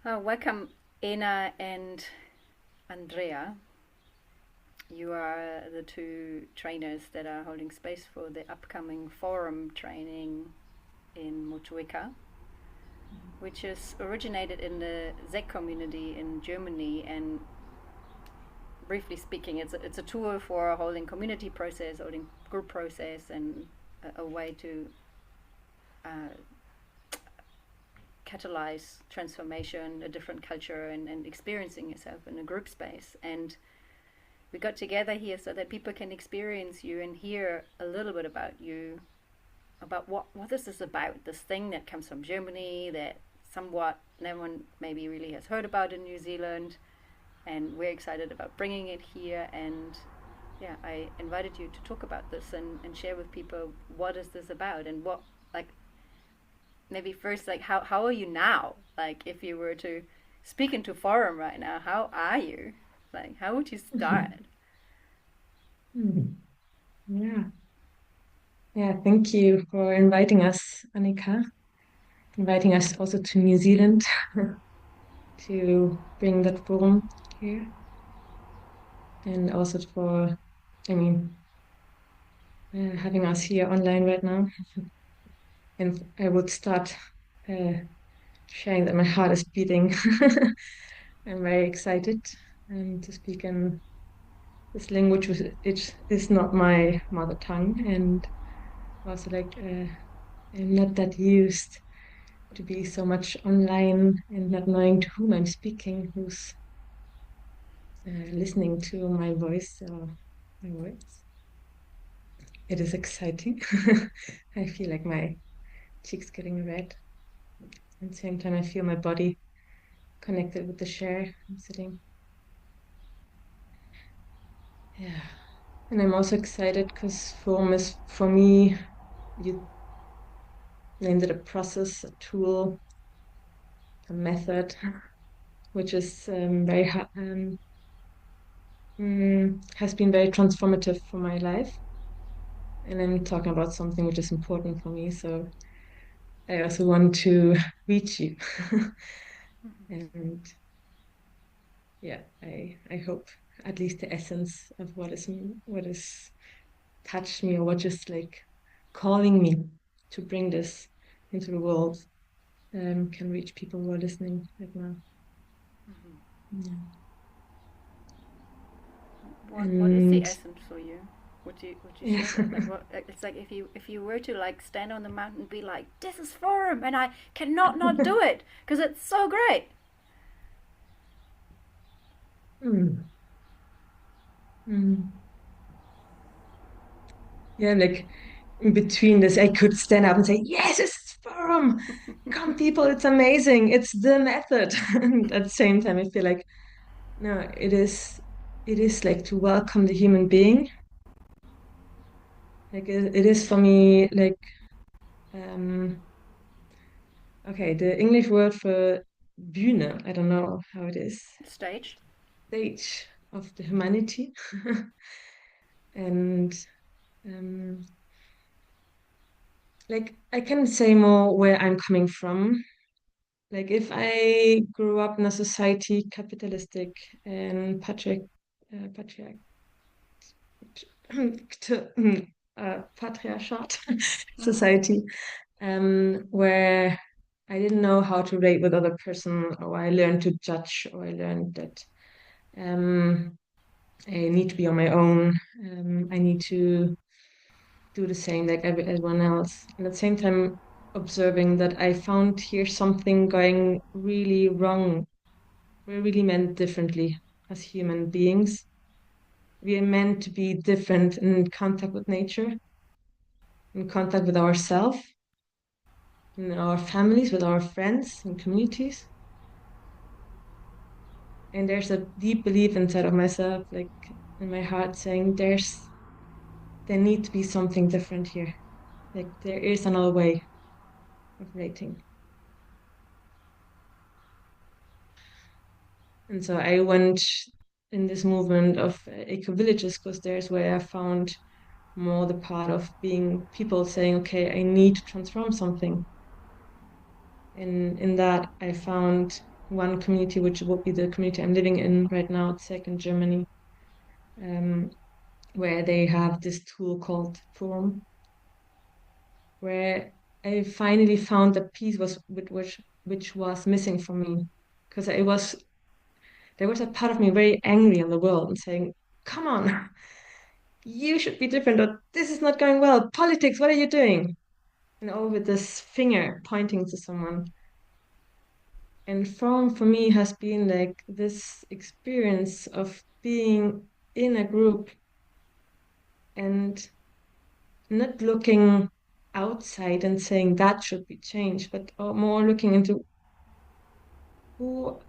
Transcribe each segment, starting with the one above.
Welcome, Ena and Andrea. You are the two trainers that are holding space for the upcoming forum training in Motueka, which is originated in the Czech community in Germany. And briefly speaking, it's a tool for holding community process, holding group process, and a way to uh, catalyze transformation, a different culture, and experiencing yourself in a group space. And we got together here so that people can experience you and hear a little bit about you, about what this is about, this thing that comes from Germany that somewhat no one maybe really has heard about in New Zealand. And we're excited about bringing it here. And yeah, I invited you to talk about this and share with people what is this about and what, like, maybe first, like, how are you now? Like, if you were to speak into forum right now, how are you? Like, how would you start? Hmm. Yeah. Yeah. Thank you for inviting us, Annika, inviting us also to New Zealand to bring that forum here. And also for, I mean, having us here online right now. And I would start uh, sharing that my heart is beating. I'm very excited to speak in this language, which it is not my mother tongue. And also, like, I'm not that used to be so much online and not knowing to whom I'm speaking, who's listening to my voice or my words. It is exciting. I feel like my cheeks getting red. At the same time, I feel my body connected with the chair I'm sitting. Yeah. And I'm also excited because form is, for me, you named it a process, a tool, a method, which is has been very transformative for my life. And I'm talking about something which is important for me. So I also want to reach you. And yeah, I hope at least the essence of what is touched me or what just like calling me to bring this into the world can reach people who are listening right now. Yeah. What is the And essence for you? Would you yeah. share that? Like, what, it's like, if you were to, like, stand on the mountain and be like, this is forum and I cannot not do it because it's so great. Mm. Mm. Yeah, like in between this, I could stand up and say, yes, it's forum. Come, people, it's amazing. It's the method. And at the same time, I feel like, no, it is like to welcome the human being. Like it is for me like um okay, the English word for Bühne, I don't know how it is, Stage. stage of the humanity. And um like I can say more where I'm coming from. Like if I grew up in a society capitalistic and patriarch patriarchat Mm-hmm. society, where I didn't know how to relate with other person, or I learned to judge, or I learned that um, I need to be on my own. I need to do the same like everyone else. And at the same time, observing that I found here something going really wrong. We're really meant differently as human beings. We are meant to be different in contact with nature, in contact with ourselves, in our families, with our friends and communities. And there's a deep belief inside of myself, like in my heart, saying there need to be something different here. Like there is another way of relating. And so I went in this movement of eco villages because there's where I found more the part of being people saying, okay, I need to transform something. And in that, I found one community, which would be the community I'm living in right now, Czech in Germany, um, where they have this tool called Forum, where I finally found the piece which was missing from me, because there was a part of me very angry on the world and saying, "Come on, you should be different, or this is not going well. Politics, what are you doing?" And all with this finger pointing to someone. And Forum for me has been like this experience of being in a group and not looking outside and saying that should be changed, but more looking into who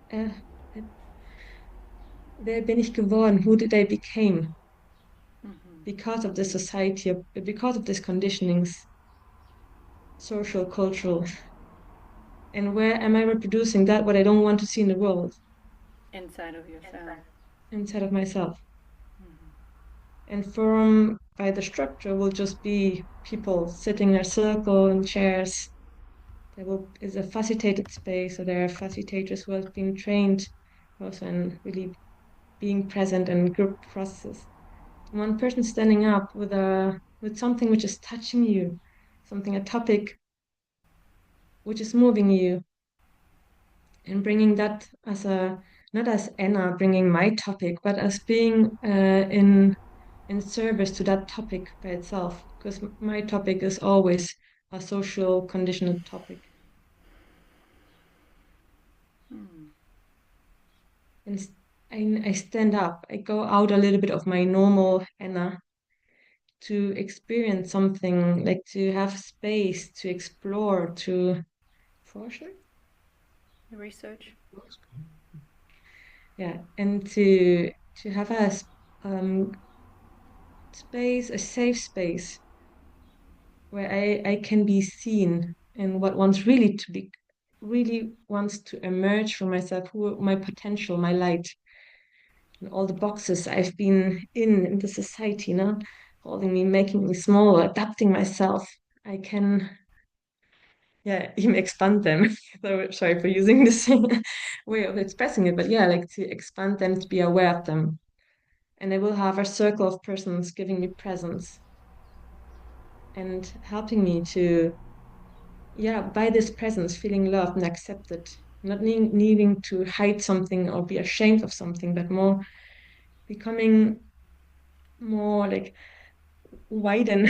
wer bin ich geworden? Who did I become Mm-hmm. because of this society, because of these conditionings, social, cultural, and where am I reproducing that what I don't want to see in the world Inside of yourself. inside of myself? Mm-hmm. And Forum by the structure will just be people sitting in a circle in chairs. Is a facilitated space, so there are facilitators who have been trained also in really being present in group processes. One person standing up with something which is touching you, something, a topic which is moving you, and bringing that as a not as Anna bringing my topic, but as being in service to that topic by itself, because my topic is always a social conditioned topic. Mm. And I stand up, I go out a little bit of my normal Anna to experience something, like to have space to explore, to forschen. Research. Yeah, and to have a space, a safe space where I can be seen and what wants really to be, really wants to emerge from myself, who my potential, my light, and all the boxes I've been in the society, holding me, making me small, adapting myself. I can, yeah, even expand them. So sorry for using this way of expressing it, but yeah, like to expand them, to be aware of them. And I will have a circle of persons giving me presence and helping me to, yeah, by this presence, feeling loved and accepted, not needing to hide something or be ashamed of something, but more becoming more like widen,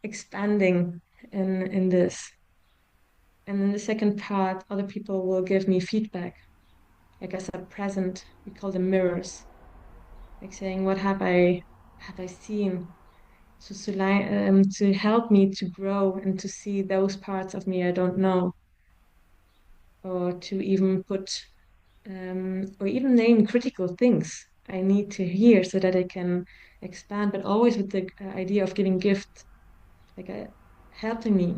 expanding in this. And in the second part, other people will give me feedback, like as a present. We call them mirrors, like saying, "What have I seen?" To help me to grow and to see those parts of me I don't know, or to even put or even name critical things I need to hear so that I can expand, but always with the idea of giving gift, like helping me.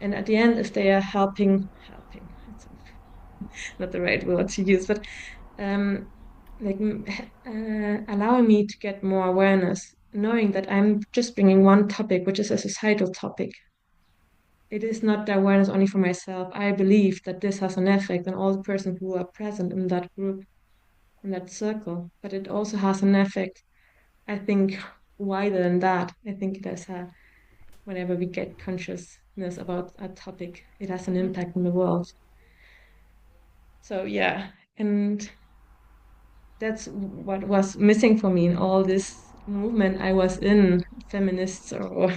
And at the end, if they are helping, it's not the right word to use, but um, like allowing me to get more awareness, knowing that I'm just bringing one topic, which is a societal topic. It is not the awareness only for myself. I believe that this has an effect on all the persons who are present in that group, in that circle, but it also has an effect, I think, wider than that. I think it has whenever we get consciousness about a topic, it has an Mm-hmm. impact on the world. So yeah, and that's what was missing for me in all this movement I was in, feminists or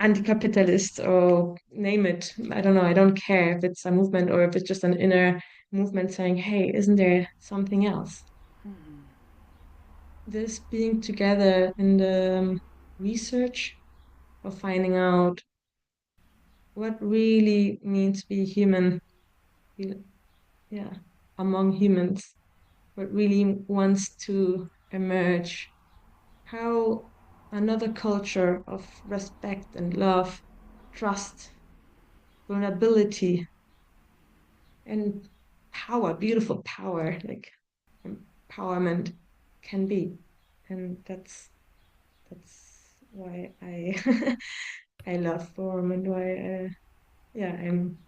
anti-capitalists or name it. I don't know. I don't care if it's a movement or if it's just an inner movement saying, "Hey, isn't there something else?" Mm-hmm. This being together in the research of finding out what really means to be human, yeah, among humans, what really wants to emerge, how another culture of respect and love, trust, vulnerability, and power, beautiful power, like empowerment can be. And that's why I I love Forum and why yeah, I'm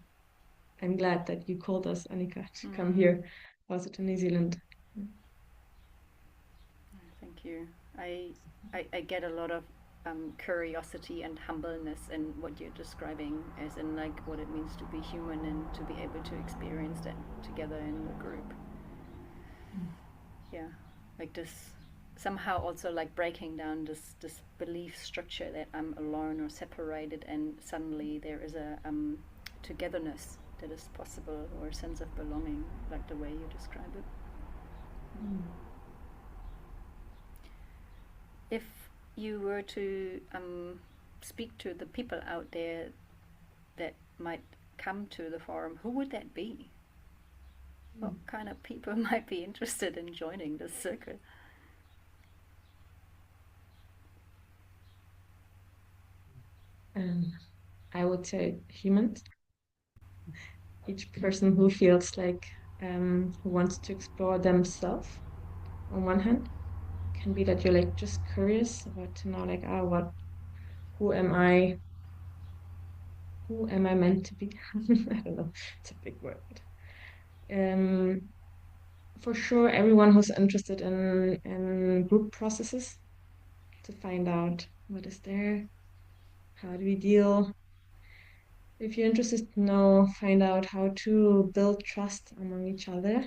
I'm glad that you called us, Annika, to come Mm, here, also to New Zealand. thank you. I, I get a lot of curiosity and humbleness in what you're describing, as in like what it means to be human and to be able to experience that together in the group. Yeah, like this somehow also like breaking down this belief structure that I'm alone or separated, and suddenly there is a togetherness that is possible, or a sense of belonging, like the way you describe it. Mm. If you were to speak to the people out there that might come to the forum, who would that be? What Mm. kind of people might be interested in joining this circle? And I would say humans, each person who feels like who wants to explore themselves on one hand can be that you're like just curious about to know like what who am I, who am I meant to be? I don't know, it's a big word. Um, for sure, everyone who's interested in group processes to find out what is there, how do we deal. If you're interested to know, find out how to build trust among each other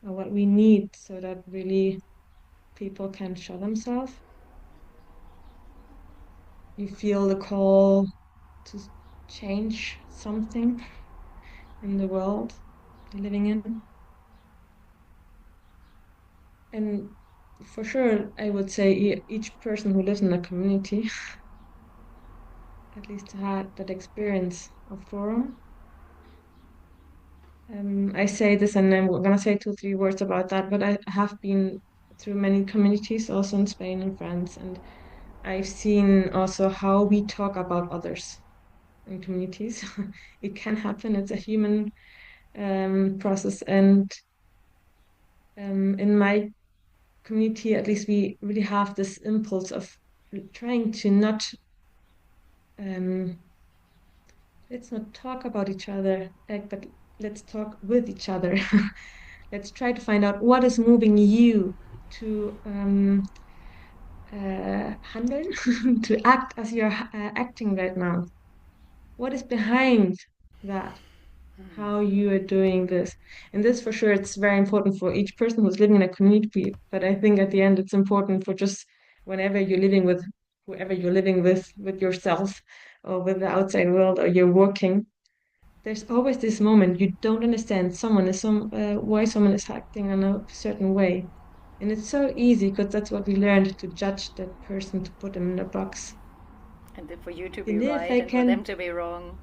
or what we need so that really people can show themselves. You feel the call to change something in the world you're living in. And for sure, I would say each person who lives in a community at least had that experience of forum. I say this and I'm gonna say two, three words about that, but I have been through many communities also in Spain and France, and I've seen also how we talk about others in communities. It can happen, it's a human process. And in my community, at least, we really have this impulse of trying to not um, let's not talk about each other, but let's talk with each other. Let's try to find out what is moving you to handle, to act as you're acting right now. What is behind that? How you are doing this. And this for sure, it's very important for each person who's living in a community. But I think at the end, it's important for just whenever you're living with whoever you're living with yourself or with the outside world, or you're working. There's always this moment you don't understand why someone is acting in a certain way. And it's so easy because that's what we learned, to judge that person, to put them in a box. And then for you to be And if right I and for them can, to be wrong.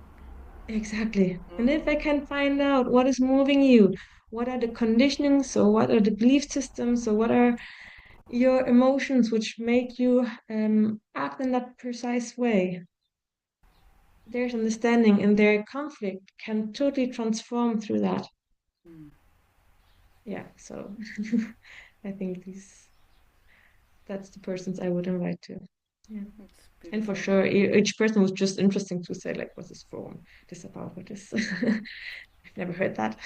exactly. And if I Mm. can find out what is moving you, what are the conditionings, or what are the belief systems, or what are your emotions which make you act in that precise way, there's understanding, and their conflict can totally transform through that. Mm. Yeah, so I think these that's the persons I would invite to. Yeah. It's And for beautiful. sure, each person was just interesting to say, like, what's this forum? This about what is? I've never heard that.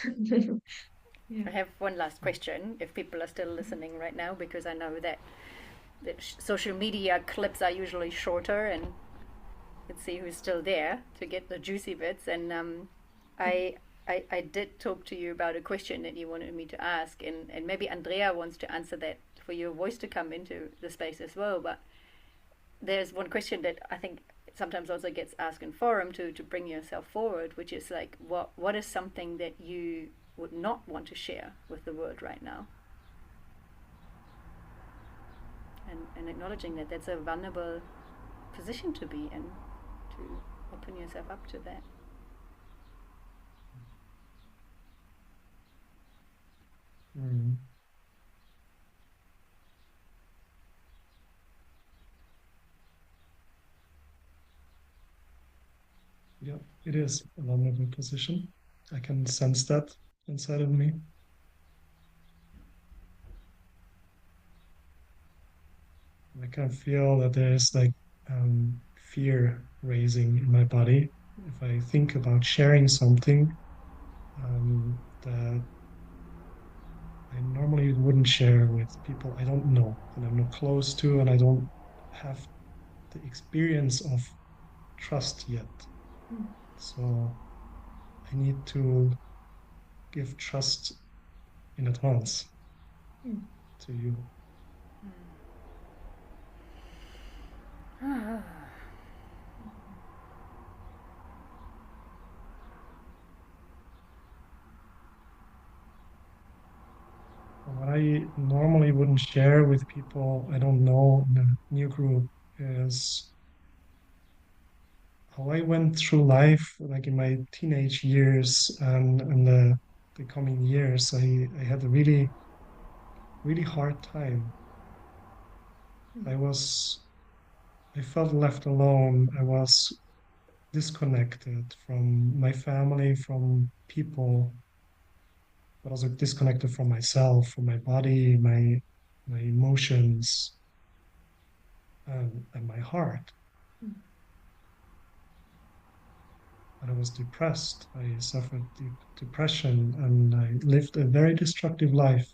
Yeah. I have one last question, if people are still listening right now, because I know that the social media clips are usually shorter, and let's see who's still there to get the juicy bits. And I, I did talk to you about a question that you wanted me to ask, and maybe Andrea wants to answer that for your voice to come into the space as well. But there's one question that I think sometimes also gets asked in forum to bring yourself forward, which is like, what is something that you would not want to share with the world right now? And acknowledging that that's a vulnerable position to be in, to open yourself up to that. Mm. Yeah, it is a vulnerable position. I can sense that inside of me. I can feel that there is like fear raising in my body if I think about sharing something. that I normally wouldn't share with people I don't know and I'm not close to, and I don't have the experience of trust yet. So I need to give trust in advance to you. What I normally wouldn't share with people I don't know in a new group is how I went through life, like in my teenage years and the coming years. I had a really, really hard time. I was, I felt left alone. I was disconnected from my family, from people, but also disconnected from myself, from my body, my emotions, and my heart. And I was depressed. I suffered deep depression, and I lived a very destructive life.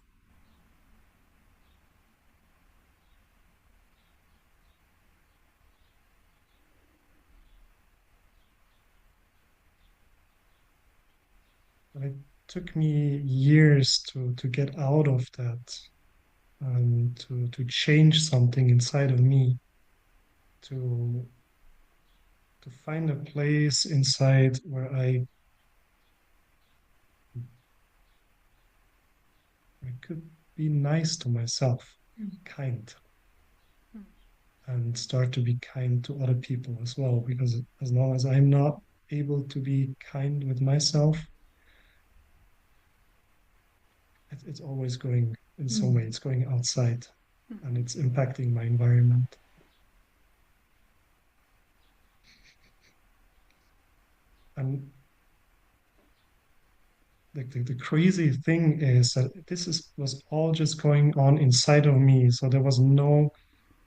And it took me years to get out of that, to change something inside of me, to to find a place inside where I could be nice to myself, kind, and start to be kind to other people as well. Because as long as I'm not able to be kind with myself, it's always going in some way, it's going outside and it's impacting my environment. And the crazy thing is that was all just going on inside of me. So there was no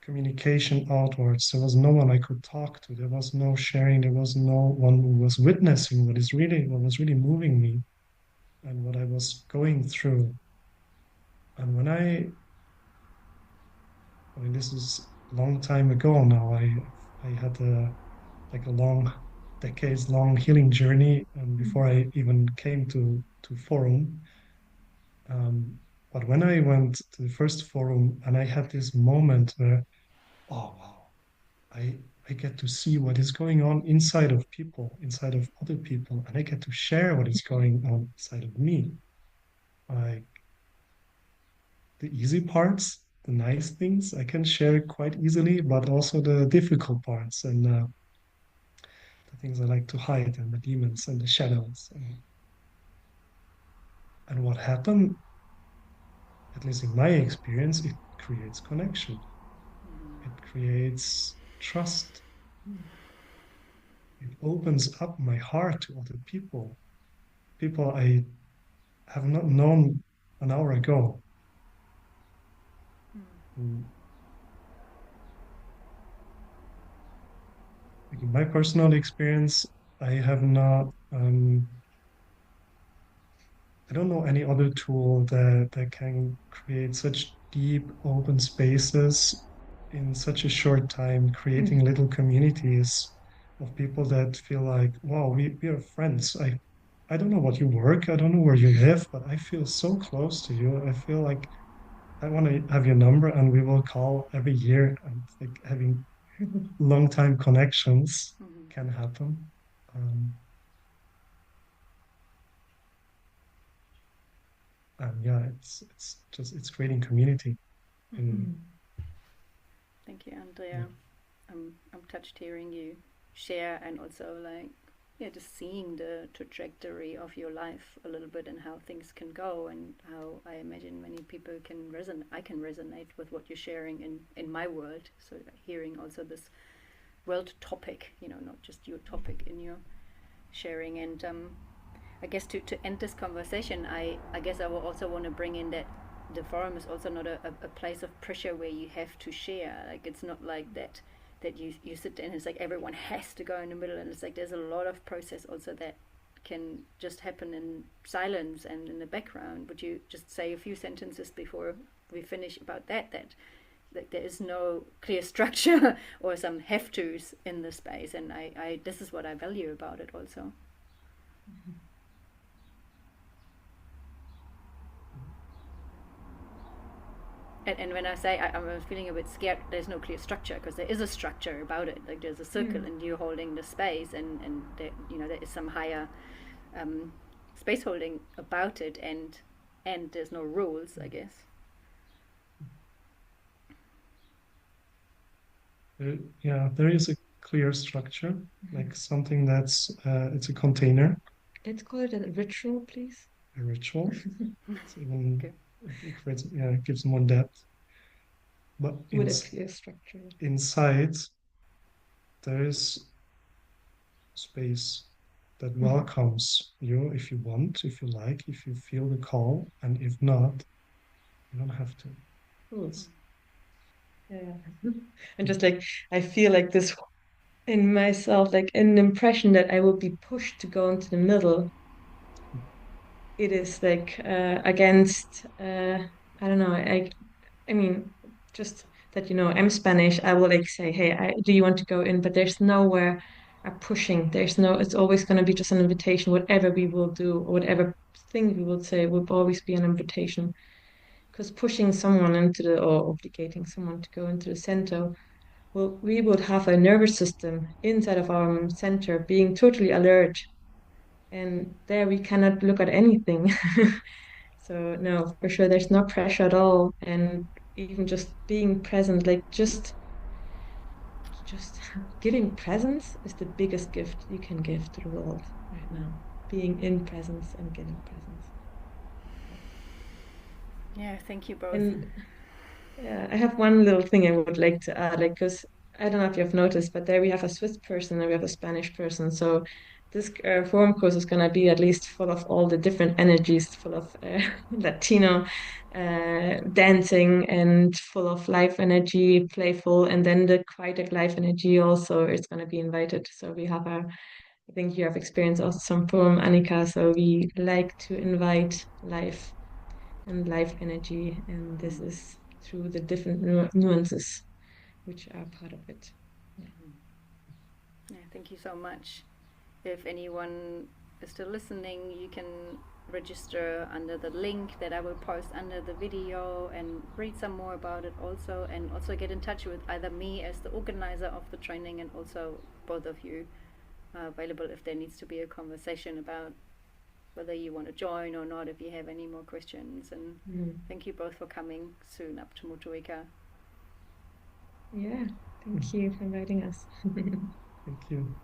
communication outwards. There was no one I could talk to. There was no sharing. There was no one who was witnessing what was really moving me and what I was going through. And I mean, this is a long time ago now. I had a long, decades long healing journey before I even came to Forum. Um, but when I went to the first Forum and I had this moment where, oh wow, I get to see what is going on inside of people, inside of other people, and I get to share what is going on inside of me. Like the easy parts, the nice things, I can share quite easily, but also the difficult parts and the things I like to hide and the demons and the shadows. And what happened, at least in my experience, it creates connection. It creates trust. It opens up my heart to other people, people I have not known an hour ago. Mm, like in my personal experience, I have not, I don't know any other tool that can create such deep open spaces in such a short time, creating little communities of people that feel like, wow, we are friends. I don't know what you work, I don't know where you live, but I feel so close to you. I feel like I want to have your number and we will call every year, and like having long time connections can happen. Um, and yeah, it's creating community. And Thank you, Andrea. I'm touched hearing you share, and also like, yeah, just seeing the trajectory of your life a little bit and how things can go, and how I imagine many people can resonate. I can resonate with what you're sharing in my world. So hearing also this world topic, not just your topic in your sharing. And I guess to end this conversation, I guess I will also want to bring in that the forum is also not a place of pressure where you have to share. Like, it's not like that you sit there and it's like everyone has to go in the middle, and it's like there's a lot of process also that can just happen in silence and in the background. Would you just say a few sentences before we finish about that there is no clear structure or some have-tos in the space, and I this is what I value about it also. And when I say I'm feeling a bit scared, there's no clear structure, because there is a structure about it. Like there's a circle, and you're holding the space, and there, there is some higher space holding about it, and there's no rules, I guess. There is a clear structure, like something that's it's a container. Let's call it a ritual, please. A ritual. It's even it gives more depth. But with a clear structure. Inside, there is space that welcomes you if you want, if you like, if you feel the call, and if not, you don't have to. Yeah. And just like I feel like this in myself, like an impression that I will be pushed to go into the middle. It is like against I don't know, I mean just that I'm Spanish, I will like say, hey, do you want to go in? But there's nowhere pushing. It's always going to be just an invitation. Whatever we will do, or whatever thing we will say, will always be an invitation. Because pushing someone or obligating someone to go into the center, well, we would have a nervous system inside of our center being totally alert, and there we cannot look at anything. So no, for sure, there's no pressure at all, and even just being present, like just giving presence is the biggest gift you can give to the world right now. Being in presence and giving presence. Yeah, thank you both. And yeah, I have one little thing I would like to add, like, because I don't know if you've noticed, but there we have a Swiss person and we have a Spanish person. So this forum course is going to be at least full of all the different energies, full of Latino dancing, and full of life energy, playful, and then the quietic life energy also is going to be invited. So we have I think you have experienced also some from Annika. So we like to invite life and life energy, and this is through the different nuances which are part of it. Yeah, thank you so much. If anyone is still listening, you can register under the link that I will post under the video and read some more about it also, and also get in touch with either me as the organizer of the training, and also both of you are available if there needs to be a conversation about whether you want to join or not, if you have any more questions. And thank you both for coming soon up to Motueka. Yeah, thank you for inviting us. Thank you.